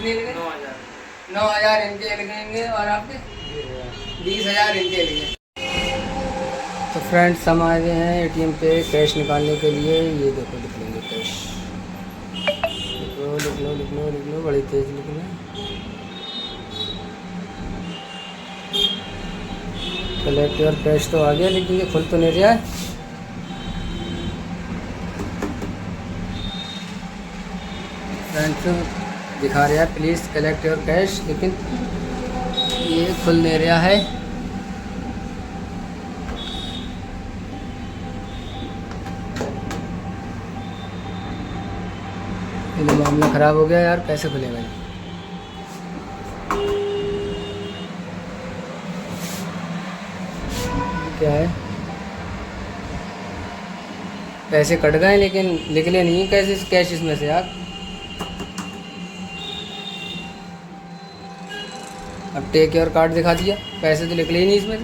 कितने लिखे? 9,000। 9,000 इनके लिखेंगे और आपके 20,000 इनके लिखे। तो फ्रेंड्स हम आए हुए हैं एटीएम पे कैश निकालने के लिए। ये देखो लिख लेंगे कैश। लिख लो बड़ी तेज लिख लो। कलेक्ट योर कैश तो आ गया लेकिन ये खुल तो नहीं रहा है। फ्रेंड्स दिखा रहा है प्लीज़ कलेक्ट योर कैश, लेकिन ये खुल नहीं रहा है। ये तो मामला ख़राब हो गया यार, कैसे खुलेगा ये? क्या है, पैसे कट गए लेकिन निकले नहीं कैसे कैश इसमें से यार। अब टेक योर कार्ड दिखा दिया, पैसे तो निकले ही नहीं इसमें से।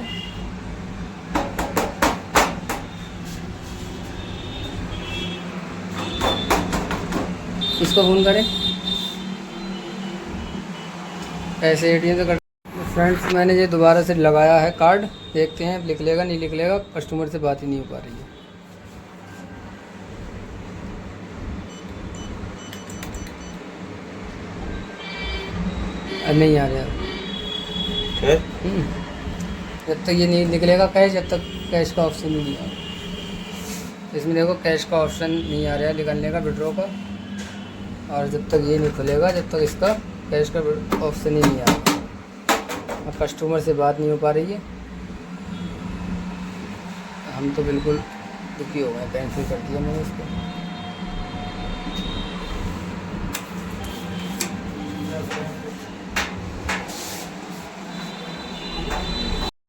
इसको फ़ोन करें, पैसे एटीएम से कट। फ्रेंड्स मैंने ये दोबारा से लगाया है कार्ड, देखते हैं लिख लेगा नहीं लिख लेगा। कस्टमर से बात ही नहीं हो पा रही है। अब नहीं आ रहा है। जब तक ये नहीं निकलेगा कैश, जब तक कैश का ऑप्शन नहीं आ रहा। इसमें देखो कैश का ऑप्शन नहीं आ रहा है निकालने का, विड्रॉ का। और जब तक ये नहीं खुलेगा जब तक इसका कैश का ऑप्शन ही नहीं आ रहा। अब कस्टमर से बात नहीं हो पा रही है। हम तो बिल्कुल दुखी हो गए, कैंसिल कर दिया मैंने इसको।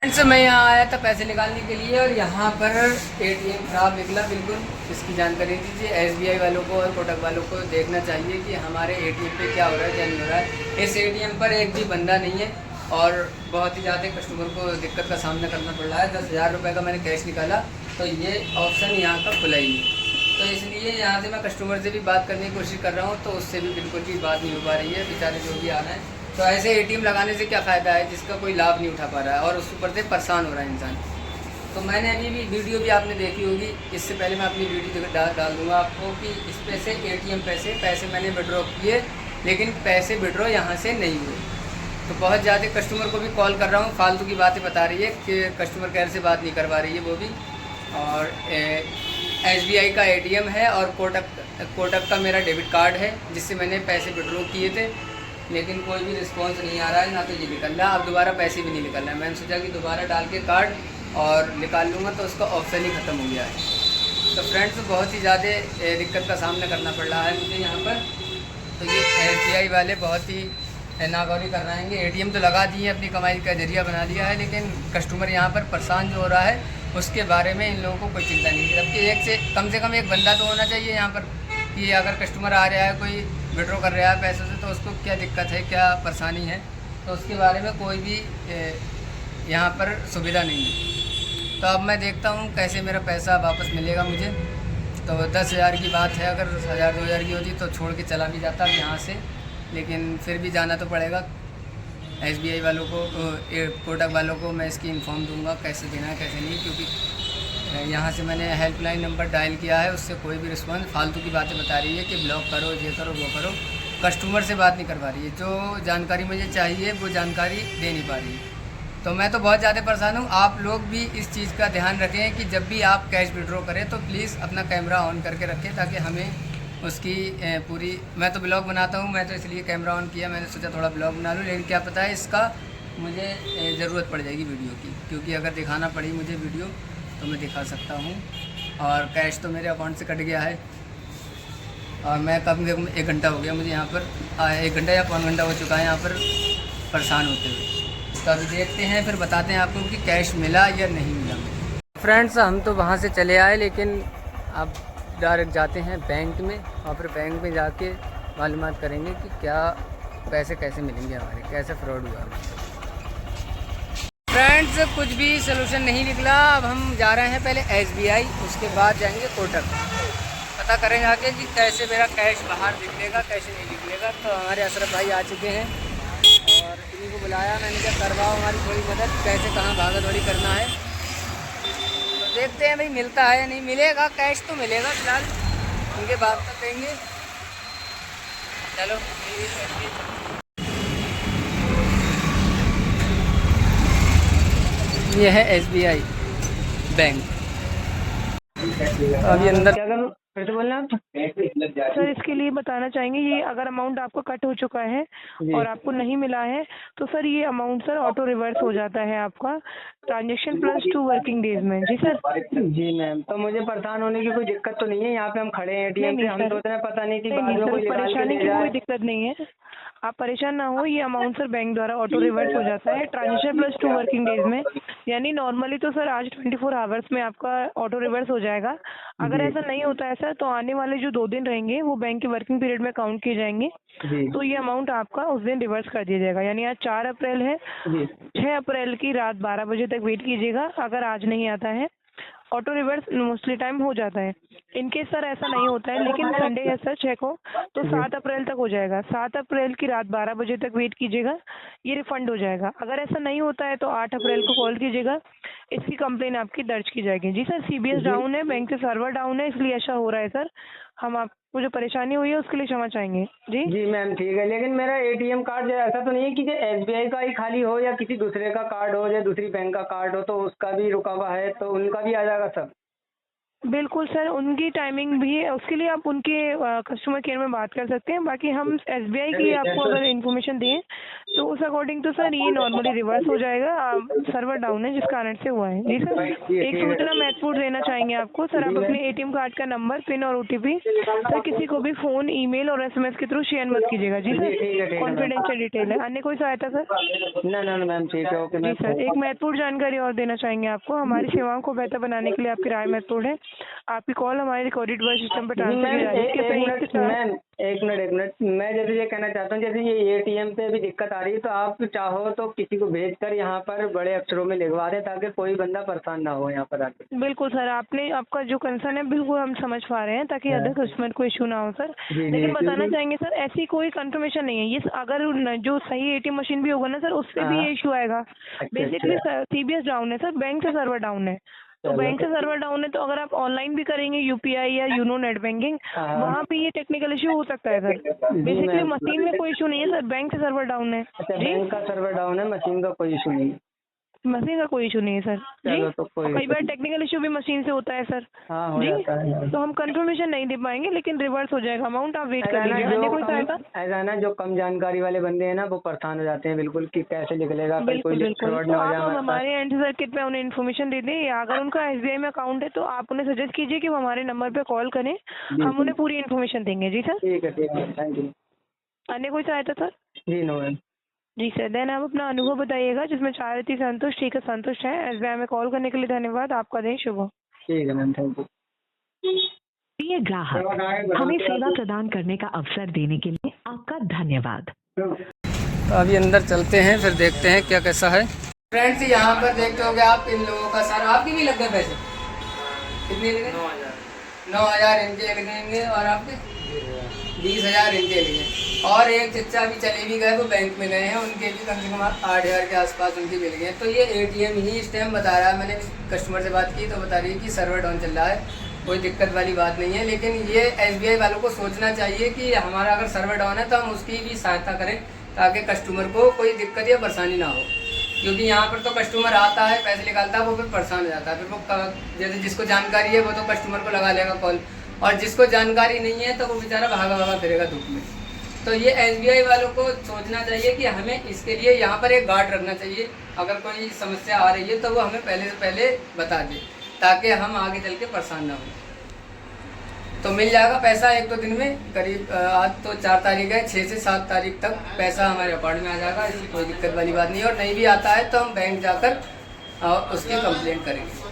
फ्रेंड्स मैं यहाँ आया था पैसे निकालने के लिए और यहाँ पर एटीएम खराब निकला बिल्कुल। इसकी जानकारी दीजिए। एसबीआई वालों को और कोटक वालों को देखना चाहिए कि हमारे एटीएम पे क्या हो रहा है क्या नहीं हो रहा है। इस एटीएम पर एक भी बंदा नहीं है और बहुत ही ज़्यादा कस्टमर को दिक्कत का सामना करना पड़ रहा है। 10,000 रुपये का मैंने कैश निकाला तो ये ऑप्शन यहाँ का खुला ही नहीं। तो इसलिए यहाँ से मैं कस्टमर से भी बात करने की कोशिश कर रहा हूँ तो उससे भी बिल्कुल भी बात नहीं हो पा रही है। बेचारे जो भी आ रहे हैं, तो ऐसे एटीएम लगाने से क्या फ़ायदा है जिसका कोई लाभ नहीं उठा पा रहा है और उस ऊपर से परेशान हो रहा है इंसान। तो मैंने अभी भी वीडियो भी आपने देखी होगी, इससे पहले मैं अपनी वीडियो डाल दूँगा आपको कि इस पे से एटीएम पैसे मैंने विड्रॉ किए लेकिन पैसे विड्रॉ यहाँ से नहीं हुए। तो बहुत ज़्यादा कस्टमर को भी कॉल कर रहा हूँ, फालतू की बातें बता रही है कि कस्टमर केयर से बात नहीं करवा रही है वो भी। और एसबीआई का एटीएम है और कोटक का मेरा डेबिट कार्ड है जिससे मैंने पैसे विड्रॉ किए थे, लेकिन कोई भी रिस्पांस नहीं आ रहा है, ना तो ये निकल रहा है। अब दोबारा पैसे भी नहीं निकल रहा है। मैंने सोचा कि दोबारा डाल के कार्ड और निकाल लूँगा तो उसका ऑप्शन ही ख़त्म हो गया है। तो फ्रेंड्स बहुत ही ज़्यादा दिक्कत का सामना करना पड़ रहा है मुझे यहाँ पर। तो ये एसबीआई वाले बहुत ही नागौरी कर रहे हैं। एटीएम तो लगा दिए, अपनी कमाई का जरिया बना लिया है, लेकिन कस्टमर यहाँ पर परेशान जो हो रहा है उसके बारे में इन लोगों को कोई चिंता नहीं है। जबकि से कम एक बंदा तो होना चाहिए यहाँ पर कि अगर कस्टमर आ रहा है, कोई विड्रॉ कर रहा है पैसों से, तो उसको क्या दिक्कत है क्या परेशानी है, तो उसके बारे में कोई भी यहाँ पर सुविधा नहीं है। तो अब मैं देखता हूँ कैसे मेरा पैसा वापस मिलेगा मुझे। तो 10,000 की बात है, अगर 1,000-2,000 की होती तो छोड़ के चला भी जाता यहाँ से, लेकिन फिर भी जाना तो पड़ेगा। एसबीआई वालों को, कोटक वालों को मैं इसकी इन्फॉर्म दूंगा कैसे देना है कैसे नहीं, क्योंकि यहाँ से मैंने हेल्पलाइन नंबर डायल किया है, उससे कोई भी रिस्पॉन्स, फालतू की बातें बता रही है कि ब्लॉक करो, ये करो, वो करो। कस्टमर से बात नहीं करवा रही है। जो जानकारी मुझे चाहिए वो जानकारी दे नहीं पा रही है। तो मैं तो बहुत ज़्यादा परेशान हूँ। आप लोग भी इस चीज़ का ध्यान रखें कि जब भी आप कैश विड्रॉ करें तो प्लीज़ अपना कैमरा ऑन करके रखें, ताकि हमें उसकी पूरी, मैं तो ब्लॉग बनाता हूँ, मैं तो इसलिए कैमरा ऑन किया, मैंने सोचा थोड़ा ब्लॉग बना लूँ, लेकिन क्या पता है इसका मुझे ज़रूरत पड़ जाएगी वीडियो की, क्योंकि अगर दिखाना पड़ी मुझे वीडियो तो मैं दिखा सकता हूँ। और कैश तो मेरे अकाउंट से कट गया है और मैं कम से कम 1 घंटा हो गया मुझे यहाँ पर, 1 घंटा या पौन घंटा हो चुका है यहाँ पर परेशान होते हुए। तो अभी देखते हैं, फिर बताते हैं आपको कि कैश मिला या नहीं मिला। फ्रेंड्स हम तो वहाँ से चले आए, लेकिन अब डायरेक्ट जाते हैं बैंक में और फिर बैंक में जाके मालूमात करेंगे कि क्या पैसे कैसे मिलेंगे हमारे, कैसे फ्रॉड हुआ। फ्रेंड्स कुछ भी सलूशन नहीं निकला। अब हम जा रहे हैं पहले एसबीआई, उसके बाद जाएंगे कोटक। पता करें जाके कि कैसे मेरा कैश बाहर निकलेगा, कैसे नहीं निकलेगा। तो हमारे अशरफ भाई आ चुके हैं और इन्हीं को बुलाया, मैंने कहा करवाओ हमारी थोड़ी मदद, कैसे कहाँ भागा दौड़ी करना है। तो देखते हैं भाई मिलता है या नहीं। मिलेगा, कैश तो मिलेगा फिलहाल, उनके बाद तक देंगे। चलो ये है SBI बैंक। अभी अंदर क्या करूँ, फिर से बोलना आप सर। इसके लिए बताना चाहेंगे, ये अगर अमाउंट आपका कट हो चुका है और आपको नहीं मिला है तो सर ये अमाउंट सर ऑटो रिवर्स हो जाता है आपका ट्रांजेक्शन प्लस 2 वर्किंग डेज में। जी सर। जी मैम, तो मुझे परेशान होने की कोई दिक्कत तो नहीं है? यहाँ पे हम खड़े हैं ATM पे, हम सोच रहे हैं पता नहीं कि बाद में कोई परेशानी की कोई दिक्कत नहीं है, आप परेशान ना हो। ये अमाउंट सर बैंक द्वारा ऑटो रिवर्स हो जाता है ट्रांजेक्शन प्लस 2 वर्किंग डेज में। यानी नॉर्मली तो सर आज 24 आवर्स में आपका ऑटो रिवर्स हो जाएगा। अगर ऐसा नहीं होता है सर तो आने वाले जो 2 दिन रहेंगे वो बैंक के वर्किंग पीरियड में काउंट किए जाएंगे। तो ये अमाउंट आपका उस दिन रिवर्स कर दिया जाएगा। यानी आज 4 अप्रैल है, 6 अप्रैल की रात 12 बजे तक वेट कीजिएगा। अगर आज नहीं आता है ऑटो रिवर्स मोस्टली टाइम हो जाता है। इनकेस सर ऐसा नहीं होता है, लेकिन संडे है सर 6 को, तो 7 अप्रैल तक हो जाएगा। 7 अप्रैल की रात 12 बजे तक वेट कीजिएगा, ये रिफंड हो जाएगा। अगर ऐसा नहीं होता है तो 8 अप्रैल को कॉल कीजिएगा, इसकी कंप्लेन आपकी दर्ज की जाएगी। जी सर, CBS डाउन है, बैंक के सर्वर डाउन है, इसलिए ऐसा हो रहा है सर। हम आपको जो परेशानी हुई है उसके लिए क्षमा चाहेंगे। जी मैम ठीक है, लेकिन मेरा ATM कार्ड ऐसा तो नहीं है कि SBI का ही खाली हो या किसी दूसरे का कार्ड हो या दूसरी बैंक का कार्ड हो तो उसका भी रुका हुआ है, तो उनका भी आ जाएगा सब? बिल्कुल सर, उनकी टाइमिंग भी है, उसके लिए आप उनके कस्टमर केयर में बात कर सकते हैं। बाकी हम SBI की आपको अगर इन्फॉर्मेशन दें तो उस अकॉर्डिंग तो सर ये नॉर्मली रिवर्स हो जाएगा। सर्वर डाउन है जिस कारण से हुआ है। जी सर, एक सूचना महत्वपूर्ण देना चाहेंगे आपको सर, आप अपने ATM कार्ड का नंबर, पिन और OTP सर किसी को भी फ़ोन, ईमेल और SMS के थ्रू शेयर मत कीजिएगा। जी सर, कॉन्फिडेंशियल डिटेल है। अन्य कोई सहायता सर? ना मैम ठीक है, ओके। जी सर, एक महत्वपूर्ण जानकारी और देना चाहेंगे आपको, हमारी सेवाओं को बेहतर बनाने के लिए आपकी राय महत्वपूर्ण है। आपकी कॉल हमारे रिकॉर्डेड वॉइस सिस्टम पर ट्रांसफर की जा रही है। मैम एक मिनट, मैं जैसे ये कहना चाहता हूँ, जैसे ये ATM पे अभी दिक्कत आ रही है तो आप चाहो तो किसी को भेजकर यहाँ पर बड़े अक्षरों में लिखवा दें ताकि कोई बंदा परेशान ना हो यहाँ पर आके। बिल्कुल सर, आपका जो कंसर्न है बिल्कुल हम समझ पा रहे हैं, ताकि अदर कस्टमर को इशू ना हो सर। लेकिन बताना चाहेंगे सर, ऐसी कोई कंफर्मेशन नहीं है। ये अगर जो सही ATM मशीन भी होगा ना सर, उससे भी ये इशू आएगा। बेसिकली CBS डाउन है सर, बैंक से सर्वर डाउन है। तो बैंक से सर्वर डाउन है तो अगर आप ऑनलाइन भी करेंगे UPI या यूनो नेट बैंकिंग, वहाँ पे ये टेक्निकल इशू हो सकता है सर। बेसिकली मशीन में कोई इशू नहीं है सर, बैंक से सर्वर डाउन है। बैंक का सर्वर डाउन है, मशीन का कोई इशू नहीं है। मशीन का कोई इशू नहीं है सर। जी, तो कई बार टेक्निकल इशू भी मशीन से होता है सर। हो जी, जाता है। तो हम कंफर्मेशन नहीं दे पाएंगे, लेकिन रिवर्स हो जाएगा अमाउंट, आप वेट कर लीजिए। अन्य कोई सहायता? ऐसा ना, जो कम जानकारी वाले बंदे हैं ना वो परेशान हो जाते हैं बिल्कुल कि कैसे निकलेगा, बिल्कुल तो आप हमारे एंड से कृपया उन्हें इन्फॉर्मेशन दे दें, या अगर उनका SBI में अकाउंट है तो आप उन्हें सजेस्ट कीजिए कि वो हमारे नंबर पे कॉल करें, हम उन्हें पूरी इन्फॉर्मेशन देंगे। जी सर, ठीक है, थैंक यू। अन्य कोई सहायता सर? जी नो मैम। जी सर, देन आप अपना अनुभव बताइएगा जिसमें चारिती संतुष्ट। ठीक है, संतुष्ट है। SBI में कॉल करने के लिए धन्यवाद। आपका दिन शुभ हो। ठीक है मैम, थैंक यू। प्रिय ग्राहक, हमें सेवा प्रदान करने का अवसर देने के लिए आपका धन्यवाद। तो अभी अंदर चलते हैं, फिर देखते हैं क्या कैसा है। फ्रेंड्स यहाँ पर देखते होंगे आप इन लोगों का सारा, आपके भी लग गए पैसे? कितने लगे? 9,000 इनके लगेंगे और आपके 20,000 इनके लिए। और एक चचा भी चले भी गए, वो बैंक में गए हैं, उनके भी कम से कम 8,000 के आसपास उनके मिल गए। तो ये ATM ही इस टाइम बता रहा है, मैंने कस्टमर से बात की तो बता रही है कि सर्वर डाउन चल रहा है, कोई दिक्कत वाली बात नहीं है। लेकिन ये SBI वालों को सोचना चाहिए कि हमारा अगर सर्वर डाउन है तो हम उसकी भी सहायता करें ताकि कस्टमर को कोई दिक्कत या परेशानी ना हो। क्योंकि यहाँ पर तो कस्टमर आता है, पैसे निकालता है, वो फिर परेशान हो जाता है। फिर वो जैसे जिसको जानकारी है वो तो कस्टमर को लगा लेगा कॉल, और जिसको जानकारी नहीं है तो वो बेचारा भागा फिरेगा धूप में। तो ये SBI वालों को सोचना चाहिए कि हमें इसके लिए यहाँ पर एक गार्ड रखना चाहिए। अगर कोई समस्या आ रही है तो वो हमें पहले से पहले बता दे ताकि हम आगे चल के परेशान ना हो। तो मिल जाएगा पैसा 1-2 दिन में करीब। आज तो 4 तारीख है, 6 से 7 तारीख तक पैसा हमारे अकाउंट में आ जाएगा। इसकी कोई दिक्कत वाली बात नहीं है। और नहीं भी आता है तो हम बैंक जाकर उसकी कंप्लेंट करेंगे।